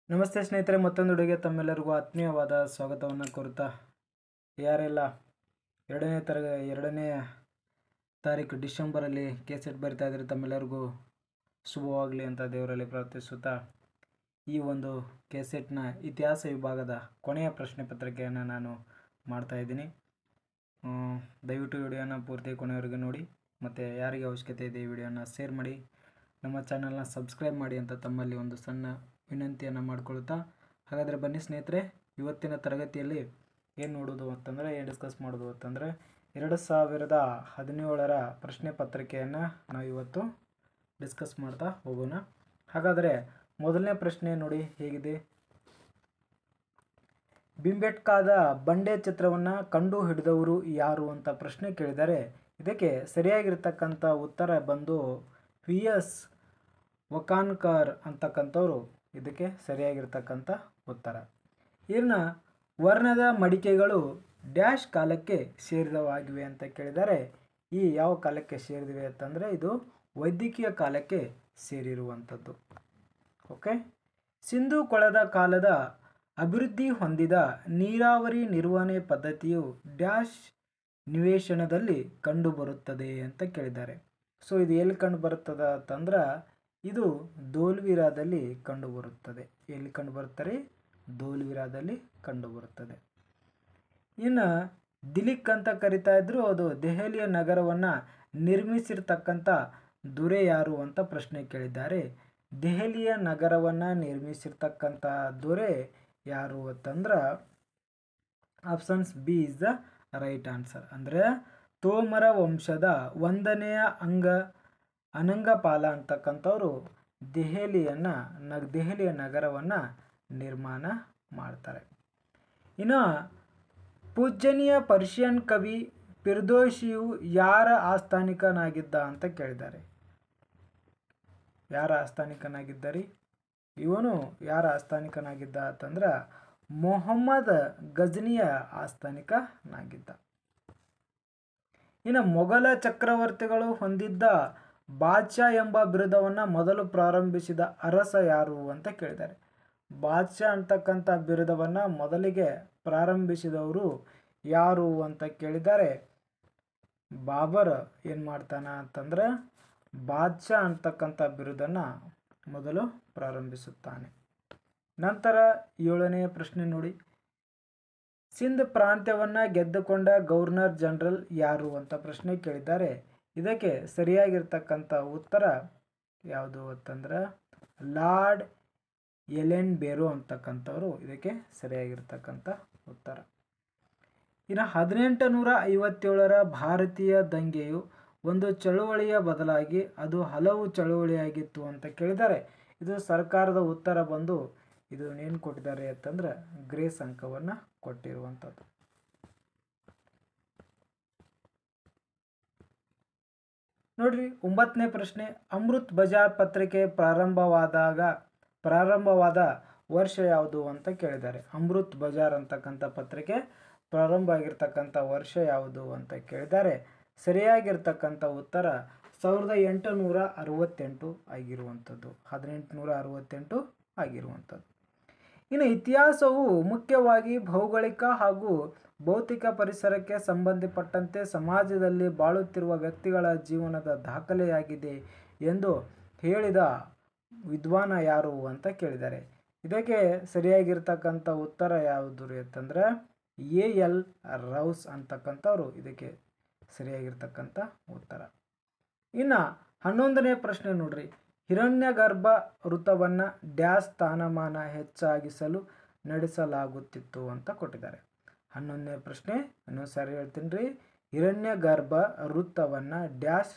ನಮಸ್ತೆ ಸ್ನೇಹಿತರೆ, ಮತ್ತೊಂದು ವಿಡಿಯೋಗೆ ತಮ್ಮೆಲ್ಲರಿಗೂ ಆತ್ಮೀಯವಾದ ಸ್ವಾಗತವನ್ನು ಕೋರುತ್ತಾ, ಯಾರೆಲ್ಲ ಎರಡನೇ ತಾರೀಕು ಡಿಸೆಂಬರಲ್ಲಿ ಕೆಸೆಟ್ ಬರಿತಾ ಇದ್ದಾರೆ ತಮ್ಮೆಲ್ಲರಿಗೂ ಶುಭವಾಗಲಿ ಅಂತ ದೇವರಲ್ಲಿ ಪ್ರಾರ್ಥಿಸುತ್ತಾ, ಈ ಒಂದು ಕೆಸೆಟ್ನ ಇತಿಹಾಸ ವಿಭಾಗದ ಕೊನೆಯ ಪ್ರಶ್ನೆ ಪತ್ರಿಕೆಯನ್ನು ನಾನು ಮಾಡ್ತಾ ಇದ್ದೀನಿ. ದಯವಿಟ್ಟು ವಿಡಿಯೋನ ಪೂರ್ತಿ ಕೊನೆಯವರೆಗೆ ನೋಡಿ, ಮತ್ತು ಯಾರಿಗೆ ಅವಶ್ಯಕತೆ ಇದೆ ಈ ವಿಡಿಯೋನ ಶೇರ್ ಮಾಡಿ, ನಮ್ಮ ಚಾನಲ್ನ ಸಬ್ಸ್ಕ್ರೈಬ್ ಮಾಡಿ ಅಂತ ತಮ್ಮಲ್ಲಿ ಒಂದು ಸಣ್ಣ ವಿನಂತಿಯನ್ನು ಮಾಡಿಕೊಳ್ತಾ, ಹಾಗಾದರೆ ಬನ್ನಿ ಸ್ನೇಹಿತರೆ, ಇವತ್ತಿನ ತರಗತಿಯಲ್ಲಿ ಏನು ನೋಡೋದು ಅಂತಂದರೆ, ಏನು ಡಿಸ್ಕಸ್ ಮಾಡೋದು ಅಂತಂದರೆ 2017ರ ಪ್ರಶ್ನೆ ಪತ್ರಿಕೆಯನ್ನು ನಾವು ಇವತ್ತು ಡಿಸ್ಕಸ್ ಮಾಡ್ತಾ ಹೋಗೋಣ. ಹಾಗಾದರೆ ಮೊದಲನೇ ಪ್ರಶ್ನೆ ನೋಡಿ ಹೇಗಿದೆ. ಬಿಂಬೆಟ್ಕಾದ ಬಂಡೆ ಚಿತ್ರವನ್ನು ಕಂಡು ಹಿಡಿದವರು ಯಾರು ಅಂತ ಪ್ರಶ್ನೆ ಕೇಳಿದರೆ, ಇದಕ್ಕೆ ಸರಿಯಾಗಿರ್ತಕ್ಕಂಥ ಉತ್ತರ ಬಂದು VS ವಕಾನ್ಕರ್ ಅಂತಕ್ಕಂಥವ್ರು ಇದಕ್ಕೆ ಸರಿಯಾಗಿರ್ತಕ್ಕಂಥ ಉತ್ತರ. ಇನ್ನು ವರ್ಣದ ಮಡಿಕೆಗಳು ಡ್ಯಾಶ್ ಕಾಲಕ್ಕೆ ಸೇರಿದವಾಗಿವೆ ಅಂತ ಕೇಳಿದರೆ, ಈ ಯಾವ ಕಾಲಕ್ಕೆ ಸೇರಿದಿವೆ ಅಂತಂದರೆ ಇದು ವೈದ್ಯಕೀಯ ಕಾಲಕ್ಕೆ ಸೇರಿರುವಂಥದ್ದು. ಓಕೆ. ಸಿಂಧು ಕೊಳದ ಕಾಲದ ಅಭಿವೃದ್ಧಿ ಹೊಂದಿದ ನೀರಾವರಿ ನಿರ್ವಹಣೆ ಪದ್ಧತಿಯು ಡ್ಯಾಶ್ ನಿವೇಶನದಲ್ಲಿ ಕಂಡುಬರುತ್ತದೆ ಅಂತ ಕೇಳಿದ್ದಾರೆ. ಸೊ ಇದು ಎಲ್ಲಿ ಕಂಡು ಬರುತ್ತದೆ ಅಂತಂದ್ರೆ ಇದು ಧೋಲ್ವಿರಾದಲ್ಲಿ ಕಂಡುಬರುತ್ತದೆ. ಎಲ್ಲಿ ಕಂಡುಬರುತ್ತಾರೆ? ಧೋಲ್ವಿರಾದಲ್ಲಿ ಕಂಡುಬರುತ್ತದೆ. ಇನ್ನು ದಿಲಿಕ್ ಅಂತ ಕರಿತಾ ಇದ್ರು, ಅದು ದೆಹಲಿಯ ನಗರವನ್ನು ನಿರ್ಮಿಸಿರ್ತಕ್ಕಂಥ ದೊರೆ ಯಾರು ಅಂತ ಪ್ರಶ್ನೆ ಕೇಳಿದ್ದಾರೆ. ದೆಹಲಿಯ ನಗರವನ್ನು ನಿರ್ಮಿಸಿರ್ತಕ್ಕಂಥ ದೊರೆ ಯಾರು ಅಂತಂದ್ರೆ options B is the right answer. ಅಂದರೆ ತೋಮರ ವಂಶದ 1ನೇ ಅನಂಗಪಾಲ ಅಂತಕ್ಕಂಥವ್ರು ದೆಹಲಿಯ ನಗರವನ್ನು ನಿರ್ಮಾಣ ಮಾಡ್ತಾರೆ. ಇನ್ನು ಪೂಜ್ಯನೀಯ ಪರ್ಷಿಯನ್ ಕವಿ ಫಿರ್ದೌಸಿಯು ಯಾರ ಆಸ್ಥಾನಿಕನಾಗಿದ್ದ ಅಂತ ಕೇಳಿದ್ದಾರೆ. ಯಾರ ಆಸ್ಥಾನಿಕನಾಗಿದ್ದಾರೆ? ಇವನು ಯಾರ ಆಸ್ಥಾನಿಕನಾಗಿದ್ದ ಅಂತಂದ್ರೆ ಮೊಹಮ್ಮದ್ ಗಜ್ನಿಯ ಆಸ್ಥಾನಿಕನಾಗಿದ್ದ. ಇನ್ನು ಮೊಘಲ ಚಕ್ರವರ್ತಿಗಳು ಹೊಂದಿದ್ದ ಬಾದ್ಶಾ ಎಂಬ ಬಿರುದವನ್ನು ಮೊದಲು ಪ್ರಾರಂಭಿಸಿದ ಅರಸ ಯಾರು ಅಂತ ಕೇಳಿದ್ದಾರೆ. ಬಾದ್ಶಾ ಅಂತಕ್ಕಂಥ ಬಿರುದವನ್ನು ಮೊದಲಿಗೆ ಪ್ರಾರಂಭಿಸಿದವರು ಯಾರು ಅಂತ ಕೇಳಿದ್ದಾರೆ. ಬಾಬರ್ ಏನು ಮಾಡ್ತಾನ ಅಂತಂದ್ರೆ ಬಾದ್ಶಾ ಅಂತಕ್ಕಂಥ ಬಿರುದನ್ನು ಮೊದಲು ಪ್ರಾರಂಭಿಸುತ್ತಾನೆ. ನಂತರ 7ನೇ ಪ್ರಶ್ನೆ ನೋಡಿ. ಸಿಂಧ್ ಪ್ರಾಂತ್ಯವನ್ನು ಗೆದ್ದುಕೊಂಡ ಗವರ್ನರ್ ಜನರಲ್ ಯಾರು ಅಂತ ಪ್ರಶ್ನೆ ಕೇಳಿದ್ದಾರೆ. ಇದಕ್ಕೆ ಸರಿಯಾಗಿರ್ತಕ್ಕಂಥ ಉತ್ತರ ಯಾವುದು ಅಂತಂದ್ರೆ ಲಾರ್ಡ್ ಎಲೆನ್ ಬೇರೋ ಅಂತಕ್ಕಂಥವ್ರು ಇದಕ್ಕೆ ಸರಿಯಾಗಿರ್ತಕ್ಕಂಥ ಉತ್ತರ. ಇನ್ನು 1857ರ ಭಾರತೀಯ ದಂಗೆಯು ಒಂದು ಚಳುವಳಿಯ ಬದಲಾಗಿ ಅದು ಹಲವು ಚಳುವಳಿಯಾಗಿತ್ತು ಅಂತ ಕೇಳಿದ್ದಾರೆ. ಇದು ಸರ್ಕಾರದ ಉತ್ತರ ಬಂದು ಇದು ಏನು ಕೊಟ್ಟಿದ್ದಾರೆ ಅಂತಂದ್ರೆ ಗ್ರೇಸ್ ಅಂಕವನ್ನು ಕೊಟ್ಟಿರುವಂಥದ್ದು. ನೋಡ್ರಿ 9ನೇ ಪ್ರಶ್ನೆ. ಅಮೃತ್ ಬಜಾರ್ ಪತ್ರಿಕೆ ಪ್ರಾರಂಭವಾದ ವರ್ಷ ಯಾವುದು ಅಂತ ಕೇಳಿದ್ದಾರೆ. ಅಮೃತ್ ಬಜಾರ್ ಅಂತಕ್ಕಂಥ ಪತ್ರಿಕೆ ಪ್ರಾರಂಭ ಆಗಿರ್ತಕ್ಕಂಥ ವರ್ಷ ಯಾವುದು ಅಂತ ಕೇಳಿದ್ದಾರೆ. ಸರಿಯಾಗಿರ್ತಕ್ಕಂಥ ಉತ್ತರ 1868 ಆಗಿರುವಂಥದ್ದು. 1868 ಆಗಿರುವಂಥದ್ದು. ಇನ್ನು ಇತಿಹಾಸವು ಮುಖ್ಯವಾಗಿ ಭೌಗೋಳಿಕ ಹಾಗೂ ಭೌತಿಕ ಪರಿಸರಕ್ಕೆ ಸಂಬಂಧಪಟ್ಟಂತೆ ಸಮಾಜದಲ್ಲಿ ಬಾಳುತ್ತಿರುವ ವ್ಯಕ್ತಿಗಳ ಜೀವನದ ದಾಖಲೆಯಾಗಿದೆ ಎಂದು ಹೇಳಿದ ವಿದ್ವಾನ ಯಾರು ಅಂತ ಕೇಳಿದ್ದಾರೆ. ಇದಕ್ಕೆ ಸರಿಯಾಗಿರ್ತಕ್ಕಂಥ ಉತ್ತರ ಯಾವುದು ಅಂತಂದ್ರೆ A.L. ರೌಸ್ ಅಂತಕ್ಕಂಥವ್ರು ಇದಕ್ಕೆ ಸರಿಯಾಗಿರ್ತಕ್ಕಂಥ ಉತ್ತರ. ಇನ್ನು 11ನೇ ಪ್ರಶ್ನೆ ನೋಡ್ರಿ. ಹಿರಣ್ಯಗರ್ಭ ವೃತ್ತವನ್ನು ಡ್ಯಾಶ್ ಸ್ಥಾನಮಾನ ಹೆಚ್ಚಾಗಿಸಲು ನಡೆಸಲಾಗುತ್ತಿತ್ತು ಅಂತ ಕೊಟ್ಟಿದ್ದಾರೆ. 11ನೇ ಪ್ರಶ್ನೆ ಇನ್ನೊಂದು ಸಾರಿ ಹೇಳ್ತೀನಿ ರೀ. ಹಿರಣ್ಯಗರ್ಭ ವೃತ್ತವನ್ನು ಡ್ಯಾಶ್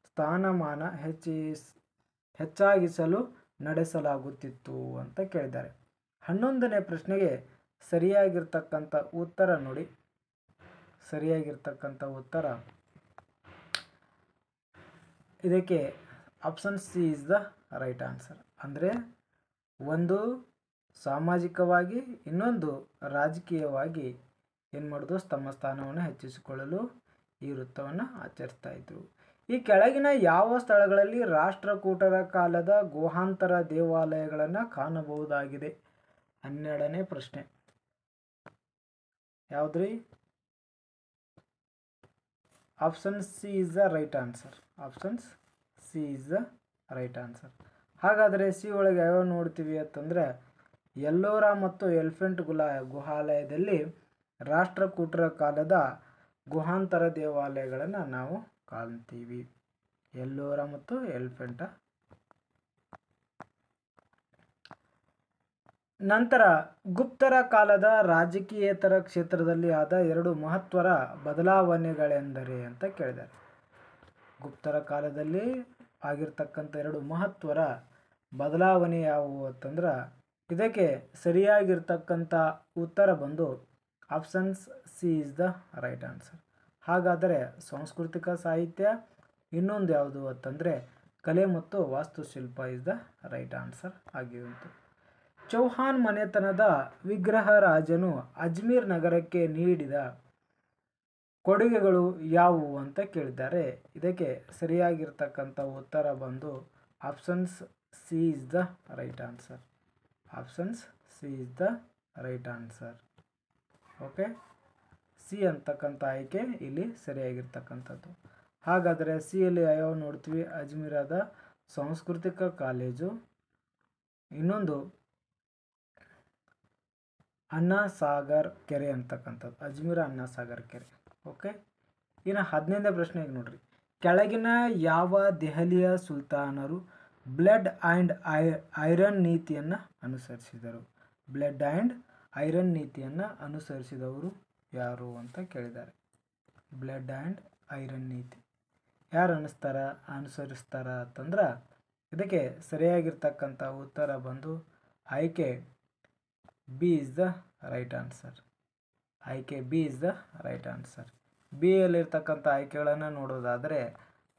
ಸ್ಥಾನಮಾನ ಹೆಚ್ಚಾಗಿಸಲು ನಡೆಸಲಾಗುತ್ತಿತ್ತು ಅಂತ ಕೇಳಿದ್ದಾರೆ. 11ನೇ ಪ್ರಶ್ನೆಗೆ ಸರಿಯಾಗಿರ್ತಕ್ಕಂಥ ಉತ್ತರ ನೋಡಿ. ಸರಿಯಾಗಿರ್ತಕ್ಕಂಥ ಉತ್ತರ ಇದಕ್ಕೆ option C is the right answer. ಅಂದರೆ ಒಂದು ಸಾಮಾಜಿಕವಾಗಿ ಇನ್ನೊಂದು ರಾಜಕೀಯವಾಗಿ ಏನು ಮಾಡೋದು, ತಮ್ಮ ಸ್ಥಾನವನ್ನು ಹೆಚ್ಚಿಸಿಕೊಳ್ಳಲು ಈ ವೃತ್ತವನ್ನು ಆಚರಿಸ್ತಾ ಇದ್ರು. ಈ ಕೆಳಗಿನ ಯಾವ ಸ್ಥಳಗಳಲ್ಲಿ ರಾಷ್ಟ್ರಕೂಟರ ಕಾಲದ ಗುಹಾಂತರ ದೇವಾಲಯಗಳನ್ನು ಕಾಣಬಹುದಾಗಿದೆ 12ನೇ ಪ್ರಶ್ನೆ ಯಾವುದ್ರಿ? Option C is the right answer. Options C is the right answer. ಹಾಗಾದರೆ ಸಿ ಒಳಗೆ ಯಾವ ನೋಡ್ತೀವಿ ಅಂತಂದರೆ ಎಲ್ಲೋರ ಮತ್ತು ಎಲಿಫೆಂಟ್ ಗುಹಾಲಯದಲ್ಲಿ ರಾಷ್ಟ್ರಕೂಟರ ಕಾಲದ ಗುಹಾಂತರ ದೇವಾಲಯಗಳನ್ನು ನಾವು ಕಾಣ್ತೀವಿ. ಎಲ್ಲೋರ ಮತ್ತು ಎಲಿಫೆಂಟ. ನಂತರ ಗುಪ್ತರ ಕಾಲದ ರಾಜಕೀಯೇತರ ಕ್ಷೇತ್ರದಲ್ಲಿ ಆದ 2 ಮಹತ್ವರ ಬದಲಾವಣೆಗಳೆಂದರೆ ಅಂತ ಕೇಳಿದ್ದಾರೆ. ಗುಪ್ತರ ಕಾಲದಲ್ಲಿ ಆಗಿರ್ತಕ್ಕಂಥ 2 ಮಹತ್ವರ ಬದಲಾವಣೆ ಯಾವುವು ಅಂತಂದ್ರೆ ಇದಕ್ಕೆ ಸರಿಯಾಗಿರ್ತಕ್ಕಂಥ ಉತ್ತರ ಬಂದು options C is the right answer. ಹಾಗಾದರೆ ಸಾಂಸ್ಕೃತಿಕ ಸಾಹಿತ್ಯ, ಇನ್ನೊಂದು ಯಾವುದು ಅಂತಂದರೆ ಕಲೆ ಮತ್ತು ವಾಸ್ತುಶಿಲ್ಪ ಇಸ್ ದ ರೈಟ್ ಆನ್ಸರ್ ಆಗಿರುವುದು. ಚೌಹಾನ್ ಮನೆತನದ ವಿಗ್ರಹರಾಜನು ಅಜ್ಮೀರ್ ನಗರಕ್ಕೆ ನೀಡಿದ ಕೊಡುಗೆಗಳು ಯಾವುವು ಅಂತ ಕೇಳಿದ್ದಾರೆ. ಇದಕ್ಕೆ ಸರಿಯಾಗಿರ್ತಕ್ಕಂಥ ಉತ್ತರ ಬಂದು options C is the right answer. Options C is the right answer. Okay, C ಅಂತಕ್ಕಂಥ ಆಯ್ಕೆ ಇಲ್ಲಿ ಸರಿಯಾಗಿರ್ತಕ್ಕಂಥದ್ದು. ಹಾಗಾದರೆ ಸಿಯಲ್ಲಿ ಯಾವ ನೋಡ್ತೀವಿ? ಅಜ್ಮೀರದ ಸಾಂಸ್ಕೃತಿಕ ಕಾಲೇಜು, ಇನ್ನೊಂದು ಅಣ್ಣಾ ಸಾಗರ್ ಕೆರೆ ಅಂತಕ್ಕಂಥದ್ದು, ಅಜ್ಮೀರ ಅಣ್ಣಾ ಸಾಗರ್ ಕೆರೆ. ಓಕೆ, ಇನ್ನು 15ನೇ ಪ್ರಶ್ನೆಗೆ ನೋಡ್ರಿ. ಕೆಳಗಿನ ಯಾವ ದೆಹಲಿಯ ಸುಲ್ತಾನರು ಬ್ಲಡ್ ಆ್ಯಂಡ್ ಐರನ್ ನೀತಿಯನ್ನು ಅನುಸರಿಸಿದರು? ಬ್ಲಡ್ ಆ್ಯಂಡ್ ಐರನ್ ನೀತಿಯನ್ನು ಅನುಸರಿಸಿದವರು ಯಾರು ಅಂತ ಕೇಳಿದ್ದಾರೆ. ಬ್ಲಡ್ ಆ್ಯಂಡ್ ಐರನ್ ನೀತಿ ಯಾರು ಅನುಸರಿಸ್ತಾರ ಅಂತಂದ್ರೆ ಇದಕ್ಕೆ ಸರಿಯಾಗಿರ್ತಕ್ಕಂಥ ಉತ್ತರ ಬಂದು ಆಯ್ಕೆ B is the right answer. ಆಯ್ಕೆ B is the right answer. B ಯಲ್ಲಿರ್ತಕ್ಕಂಥ ಆಯ್ಕೆಗಳನ್ನು ನೋಡೋದಾದರೆ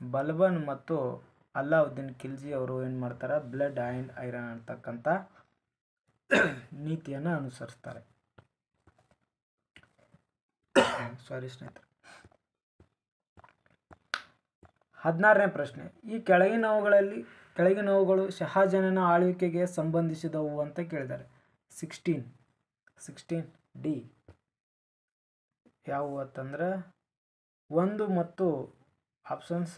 ಬಲ್ಬನ್ ಮತ್ತು ಅಲ್ಲಾವುದ್ದೀನ್ ಖಿಲ್ಜಿ ಅವರು ಏನು ಮಾಡ್ತಾರೆ? ಬ್ಲಡ್ ಆ್ಯಂಡ್ ಐರನ್ ಅಂತಕ್ಕಂಥ ನೀತಿಯನ್ನು ಅನುಸರಿಸ್ತಾರೆ. ಸಾರಿ ಸ್ನೇಹಿತರೆ. 16ನೇ ಪ್ರಶ್ನೆ. ಈ ಕೆಳಗಿನವುಗಳು ಶಹಾಜಾನನ ಆಳ್ವಿಕೆಗೆ ಸಂಬಂಧಿಸಿದವು ಅಂತ ಕೇಳಿದ್ದಾರೆ. 16 ಡಿ ಯಾವುವು ಅಂತಂದ್ರೆ 1 ಮತ್ತು options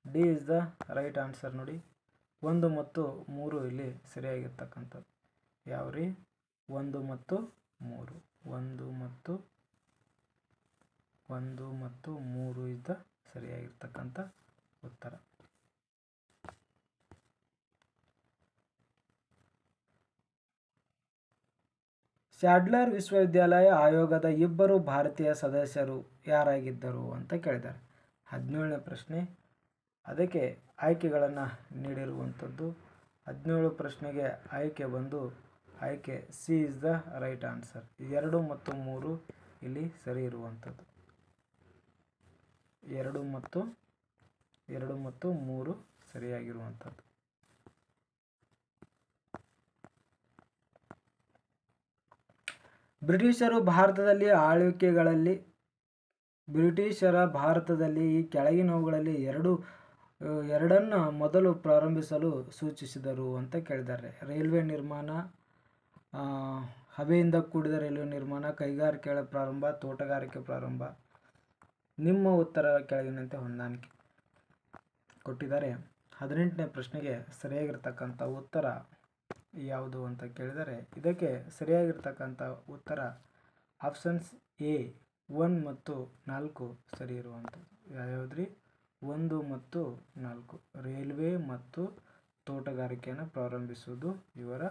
D is the right answer. ನೋಡಿ, 1 ಮತ್ತು 3 ಇಲ್ಲಿ ಸರಿಯಾಗಿರ್ತಕ್ಕಂಥದ್ದು. ಯಾವ್ರಿ? 1 ಮತ್ತು 3. 1 ಮತ್ತು 3 ಇದ್ದ ಸರಿಯಾಗಿರ್ತಕ್ಕಂಥ ಉತ್ತರ. ಸ್ಯಾಡ್ಲರ್ ವಿಶ್ವವಿದ್ಯಾಲಯ ಆಯೋಗದ 2 ಭಾರತೀಯ ಸದಸ್ಯರು ಯಾರಾಗಿದ್ದರು ಅಂತ ಕೇಳಿದ್ದಾರೆ. 17ನೇ ಪ್ರಶ್ನೆ. ಅದಕ್ಕೆ ಆಯ್ಕೆಗಳನ್ನು ನೀಡಿರುವಂಥದ್ದು. 17 ಪ್ರಶ್ನೆಗೆ ಆಯ್ಕೆ ಬಂದು ಆಯ್ಕೆ C is the right answer. 2 ಮತ್ತು 3 ಇಲ್ಲಿ ಸರಿ ಇರುವಂಥದ್ದು. 2 ಮತ್ತು 3 ಸರಿಯಾಗಿರುವಂಥದ್ದು. ಬ್ರಿಟಿಷರ ಭಾರತದಲ್ಲಿ ಈ ಕೆಳಗಿನವುಗಳಲ್ಲಿ ಎರಡನ್ನು ಮೊದಲು ಪ್ರಾರಂಭಿಸಲು ಸೂಚಿಸಿದರು ಅಂತ ಕೇಳಿದ್ದಾರೆ. ರೈಲ್ವೆ ನಿರ್ಮಾಣ, ಹಬೆಯಿಂದ ಕೂಡಿದ ರೈಲ್ವೆ ನಿರ್ಮಾಣ, ಕೈಗಾರಿಕೆಗಳ ಪ್ರಾರಂಭ, ತೋಟಗಾರಿಕೆ ಪ್ರಾರಂಭ. ನಿಮ್ಮ ಉತ್ತರ ಕೆಳಗಿನಂತೆ ಹೊಂದಾಣಿಕೆ ಕೊಟ್ಟಿದ್ದಾರೆ. 18ನೇ ಪ್ರಶ್ನೆಗೆ ಸರಿಯಾಗಿರ್ತಕ್ಕಂಥ ಉತ್ತರ ಯಾವುದು ಅಂತ ಕೇಳಿದರೆ ಇದಕ್ಕೆ ಸರಿಯಾಗಿರ್ತಕ್ಕಂಥ ಉತ್ತರ ಆಪ್ಷನ್ಸ್ ಎ 1 ಮತ್ತು 4 ಸರಿ ಇರುವಂಥದ್ದು. ಯಾವ್ಯಾವ್ದ್ರಿ? 1 ಮತ್ತು 4. ರೈಲ್ವೆ ಮತ್ತು ತೋಟಗಾರಿಕೆಯನ್ನು ಪ್ರಾರಂಭಿಸುವುದು ಇವರ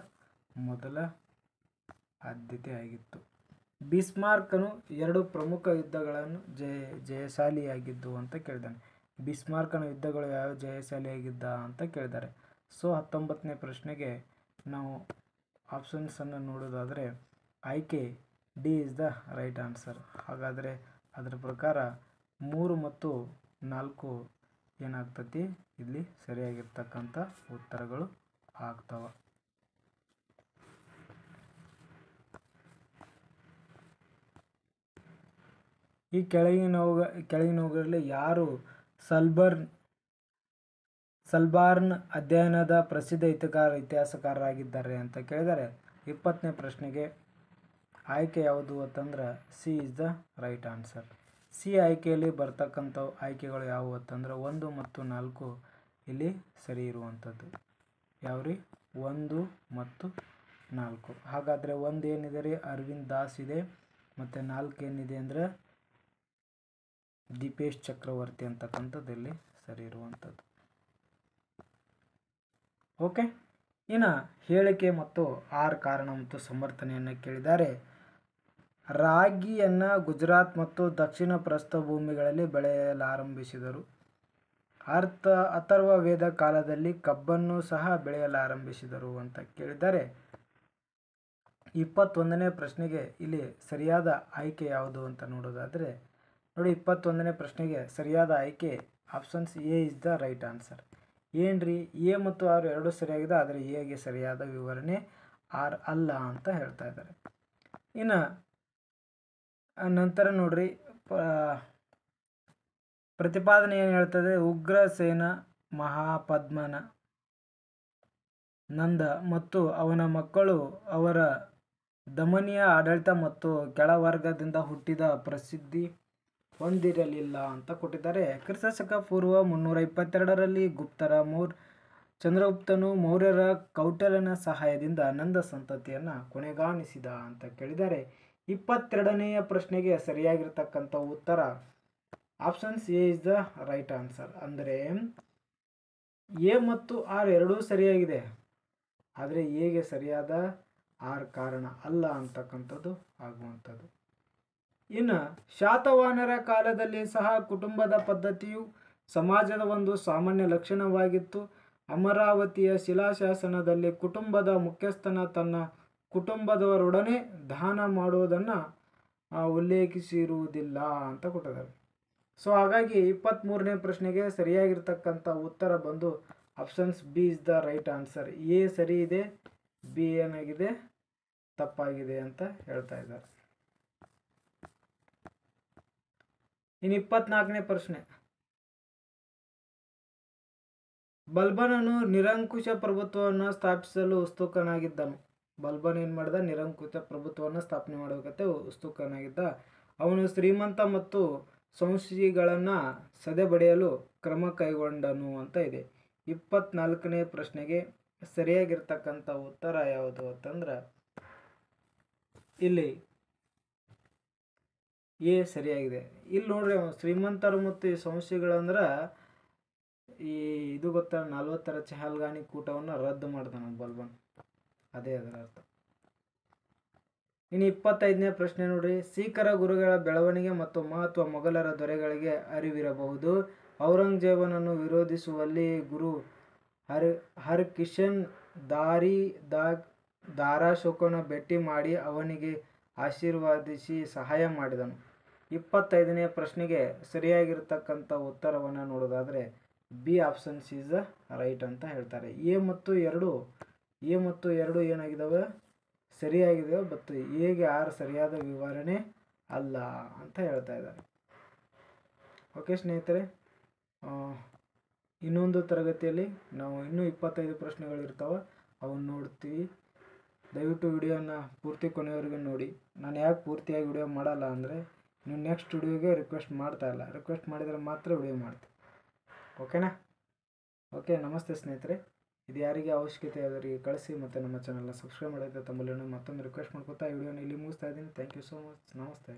ಮೊದಲ ಆದ್ಯತೆ ಆಗಿತ್ತು. ಬಿಸ್ಮಾರ್ಕನು 2 ಪ್ರಮುಖ ಯುದ್ಧಗಳನ್ನು ಜಯಶಾಲಿಯಾಗಿದ್ದು ಅಂತ ಕೇಳಿದ್ದಾನೆ. ಬಿಸ್ಮಾರ್ಕನ ಯುದ್ಧಗಳು ಯಾವ ಜಯಶಾಲಿಯಾಗಿದ್ದ ಅಂತ ಕೇಳಿದ್ದಾರೆ. ಸೊ 19ನೇ ಪ್ರಶ್ನೆಗೆ ನಾವು ಆಪ್ಷನ್ಸನ್ನು ನೋಡೋದಾದರೆ ಆಯ್ಕೆ D is the right answer. ಹಾಗಾದರೆ ಅದರ ಪ್ರಕಾರ 3 ಮತ್ತು 4 ಏನಾಗ್ತತಿ? ಇಲ್ಲಿ ಸರಿಯಾಗಿರ್ತಕ್ಕಂಥ ಉತ್ತರಗಳು ಆಗ್ತವೆ. ಈ ಕೆಳಗಿನವುಗಳಲ್ಲಿ ಯಾರು ಸಲ್ಬಾರ್ನ್ ಅಧ್ಯಯನದ ಪ್ರಸಿದ್ಧ ಇತಿಹಾಸಕಾರರಾಗಿದ್ದಾರೆ ಅಂತ ಕೇಳಿದರೆ 20ನೇ ಪ್ರಶ್ನೆಗೆ ಆಯ್ಕೆ ಯಾವುದು ಅಂತಂದ್ರೆ C is the right answer. C ಆಯ್ಕೆಯಲ್ಲಿ ಬರ್ತಕ್ಕಂಥ ಆಯ್ಕೆಗಳು ಯಾವುವು ಅಂತಂದ್ರೆ 1 ಮತ್ತು 4 ಇಲ್ಲಿ ಸರಿ ಇರುವಂಥದ್ದು. ಯಾವ್ರಿ 1 ಮತ್ತು 4. ಹಾಗಾದರೆ 1 ಏನಿದೆ ರೀ ಅರವಿಂದ್ ದಾಸ್ ಇದೆ, ಮತ್ತು 4 ಏನಿದೆ ಅಂದರೆ ದೀಪೇಶ್ ಚಕ್ರವರ್ತಿ ಅಂತಕ್ಕಂಥದ್ದು ಇಲ್ಲಿ ಸರಿ ಇರುವಂಥದ್ದು. ಓಕೆ, ಇನ್ನು ಹೇಳಿಕೆ ಮತ್ತು ಆರ್ ಕಾರಣ ಮತ್ತು ಸಮರ್ಥನೆಯನ್ನು ಕೇಳಿದ್ದಾರೆ. ರಾಗಿಯನ್ನು ಗುಜರಾತ್ ಮತ್ತು ದಕ್ಷಿಣ ಪ್ರಸ್ಥಭೂಮಿಗಳಲ್ಲಿ ಬೆಳೆಯಲಾರಂಭಿಸಿದರು. ಅಥರ್ವ ವೇದ ಕಾಲದಲ್ಲಿ ಕಬ್ಬನ್ನು ಸಹ ಬೆಳೆಯಲಾರಂಭಿಸಿದರು ಅಂತ ಕೇಳಿದ್ದಾರೆ. 21ನೇ ಪ್ರಶ್ನೆಗೆ ಇಲ್ಲಿ ಸರಿಯಾದ ಆಯ್ಕೆ ಯಾವುದು ಅಂತ ನೋಡೋದಾದರೆ ನೋಡಿ, 21ನೇ ಪ್ರಶ್ನೆಗೆ ಸರಿಯಾದ ಆಯ್ಕೆ options A is the right answer. ಏನ್ರಿ ಎ ಮತ್ತು ಆರ್ ಎರಡು ಸರಿಯಾಗಿದೆ, ಆದರೆ ಎಗೆ ಸರಿಯಾದ ವಿವರಣೆ ಆರ್ ಅಲ್ಲ ಅಂತ ಹೇಳ್ತಾ ಇದ್ದಾರೆ. ಇನ್ನು ನಂತರ ನೋಡ್ರಿ ಪ್ರತಿಪಾದನೆ ಏನು ಹೇಳ್ತದೆ, ಉಗ್ರಸೇನ ಮಹಾಪದ್ಮನ ನಂದ ಮತ್ತು ಅವನ ಮಕ್ಕಳು ಅವರ ದಮನಿಯ ಆಡಳಿತ ಮತ್ತು ಕೆಳವರ್ಗದಿಂದ ಹುಟ್ಟಿದ ಪ್ರಸಿದ್ಧಿ ಹೊಂದಿರಲಿಲ್ಲ ಅಂತ ಕೊಟ್ಟಿದ್ದಾರೆ. ಕ್ರಿಸ್ತಶಕ ಪೂರ್ವ 322ರಲ್ಲಿ ಚಂದ್ರಗುಪ್ತನು ಮೌರ್ಯರ ಕೌಟಲ್ಯನ ಸಹಾಯದಿಂದ ನಂದ ಸಂತತಿಯನ್ನು ಕೊನೆಗಾಣಿಸಿದ ಅಂತ ಕೇಳಿದ್ದಾರೆ. 22ನೆಯ ಪ್ರಶ್ನೆಗೆ ಸರಿಯಾಗಿರ್ತಕ್ಕಂಥ ಉತ್ತರ options A is the right answer. ಅಂದರೆ ಎ ಮತ್ತು ಆರ್ ಎರಡೂ ಸರಿಯಾಗಿದೆ, ಆದರೆ ಎಗೆ ಸರಿಯಾದ ಆರ್ ಕಾರಣ ಅಲ್ಲ ಅಂತಕ್ಕಂಥದ್ದು ಆಗುವಂಥದ್ದು. ಇನ್ನು ಶಾತವಾಹನರ ಕಾಲದಲ್ಲಿ ಸಹ ಕುಟುಂಬದ ಪದ್ಧತಿಯು ಸಮಾಜದ ಒಂದು ಸಾಮಾನ್ಯ ಲಕ್ಷಣವಾಗಿತ್ತು. ಅಮರಾವತಿಯ ಶಿಲಾಶಾಸನದಲ್ಲಿ ಕುಟುಂಬದ ಮುಖ್ಯಸ್ಥನ ತನ್ನ ಕುಟುಂಬದವರೊಡನೆ ದಾನ ಮಾಡುವುದನ್ನು ಉಲ್ಲೇಖಿಸಿರುವುದಿಲ್ಲ ಅಂತ ಕೊಟ್ಟಿದ್ದಾರೆ. ಸೊ ಹಾಗಾಗಿ 23ನೇ ಪ್ರಶ್ನೆಗೆ ಸರಿಯಾಗಿರ್ತಕ್ಕಂಥ ಉತ್ತರ ಬಂದು options B is the right answer. A ಸರಿ ಇದೆ, ಬಿ ಏನಾಗಿದೆ ತಪ್ಪಾಗಿದೆ ಅಂತ ಹೇಳ್ತಾ ಇದ್ದಾರೆ. ಇನ್ನು 24ನೇ ಪ್ರಶ್ನೆ, ಬಲ್ಬನನು ನಿರಂಕುಶ ಪ್ರಭುತ್ವವನ್ನು ಸ್ಥಾಪಿಸಲು ಉತ್ಸುಕನಾಗಿದ್ದನು. ಬಲ್ಬನ್ ಏನು ಮಾಡಿದ, ನಿರಂಕುಶ ಪ್ರಭುತ್ವವನ್ನು ಸ್ಥಾಪನೆ ಮಾಡೋಕತ್ತೆ ಉತ್ಸುಕನಾಗಿದ್ದ. ಅವನು ಶ್ರೀಮಂತ ಮತ್ತು ಸಂಶಯಿಗಳನ್ನು ಸದೆಬಡಿಯಲು ಕ್ರಮ ಕೈಗೊಂಡನು ಅಂತ ಇದೆ. 24ನೇ ಪ್ರಶ್ನೆಗೆ ಸರಿಯಾಗಿರ್ತಕ್ಕಂಥ ಉತ್ತರ ಯಾವುದು ಅಂತಂದ್ರೆ ಇಲ್ಲಿ ಎ ಸರಿಯಾಗಿದೆ. ಇಲ್ಲಿ ನೋಡ್ರಿ ಶ್ರೀಮಂತರು ಮತ್ತು ಈ ಸಂಶಯಿಗಳಂದ್ರೆ ಇದು ಗೊತ್ತಾ, 40ರ ಚಹಲ್ಗಾನಿ ಕೂಟವನ್ನು ರದ್ದು ಮಾಡ್ತಾನೆ ಬಲ್ಬನ್, ಅದೇ ಅದರ ಅರ್ಥ. ಇನ್ನು 25ನೇ ಪ್ರಶ್ನೆ ನೋಡ್ರಿ, ಸಿಖ್ಖರ ಗುರುಗಳ ಬೆಳವಣಿಗೆ ಮತ್ತು ಮಹತ್ವ ಮೊಘಲರ ದೊರೆಗಳಿಗೆ ಅರಿವಿರಬಹುದು. ಔರಂಗಜೇಬನನ್ನು ವಿರೋಧಿಸುವಲ್ಲಿ ಗುರು ಹರ್ಕಿಶನ್ ದಾರಾಶೋಕನ ಭೇಟಿ ಮಾಡಿ ಅವನಿಗೆ ಆಶೀರ್ವಾದಿಸಿ ಸಹಾಯ ಮಾಡಿದನು. 25ನೇ ಪ್ರಶ್ನೆಗೆ ಸರಿಯಾಗಿರ್ತಕ್ಕಂಥ ಉತ್ತರವನ್ನು ನೋಡೋದಾದರೆ B options is the right ಅಂತ ಹೇಳ್ತಾರೆ. ಎ ಮತ್ತು ಎರಡು ಏನಾಗಿದ್ದಾವೆ ಸರಿಯಾಗಿದ್ದಾವೆ, ಬಟ್ ಎಗೆ ಆರ್ ಸರಿಯಾದ ವಿವರಣೆ ಅಲ್ಲ ಅಂತ ಹೇಳ್ತಾ ಇದ್ದಾರೆ. ಓಕೆ ಸ್ನೇಹಿತರೆ, ಇನ್ನೊಂದು ತರಗತಿಯಲ್ಲಿ ನಾವು ಇನ್ನೂ 25 ಪ್ರಶ್ನೆಗಳಿರ್ತಾವೆ, ಅವನ್ನ ನೋಡ್ತೀವಿ. ದಯವಿಟ್ಟು ವಿಡಿಯೋನ ಪೂರ್ತಿ ಕೊನೆಯವರೆಗೂ ನೋಡಿ. ನಾನು ಯಾಕೆ ಪೂರ್ತಿಯಾಗಿ ವಿಡಿಯೋ ಮಾಡಲ್ಲ ಅಂದರೆ ನೀವು ನೆಕ್ಸ್ಟ್ ವಿಡಿಯೋಗೆ ರಿಕ್ವೆಸ್ಟ್ ಮಾಡ್ತಾ ಇಲ್ಲ, ರಿಕ್ವೆಸ್ಟ್ ಮಾಡಿದರೆ ಮಾತ್ರ ವಿಡಿಯೋ ಮಾಡ್ತೀನಿ. ಓಕೆನಾ? ಓಕೆ, ನಮಸ್ತೆ ಸ್ನೇಹಿತರೆ. ಇದು ಯಾರಿಗೆ ಅವಶ್ಯಕತೆ ಅವರಿಗೆ ಕಳಿಸಿ ಮತ್ತು ನಮ್ಮ ಚಾನಲ್ನ ಸಬ್ಸ್ಕ್ರೈಬ್ ಮಾಡೋದಕ್ಕೆ ತಮ್ಮಲ್ಲಿ ಮತ್ತೊಂದು ರಿಕ್ವೆಸ್ಟ್ ಮಾಡ್ಕೊತಾ ಈ ವಿಡಿಯೋನ ಇಲ್ಲಿ ಮುಗಿಸ್ತಾ ಇದ್ದೀನಿ. Thank you so much. ನಮಸ್ತೆ.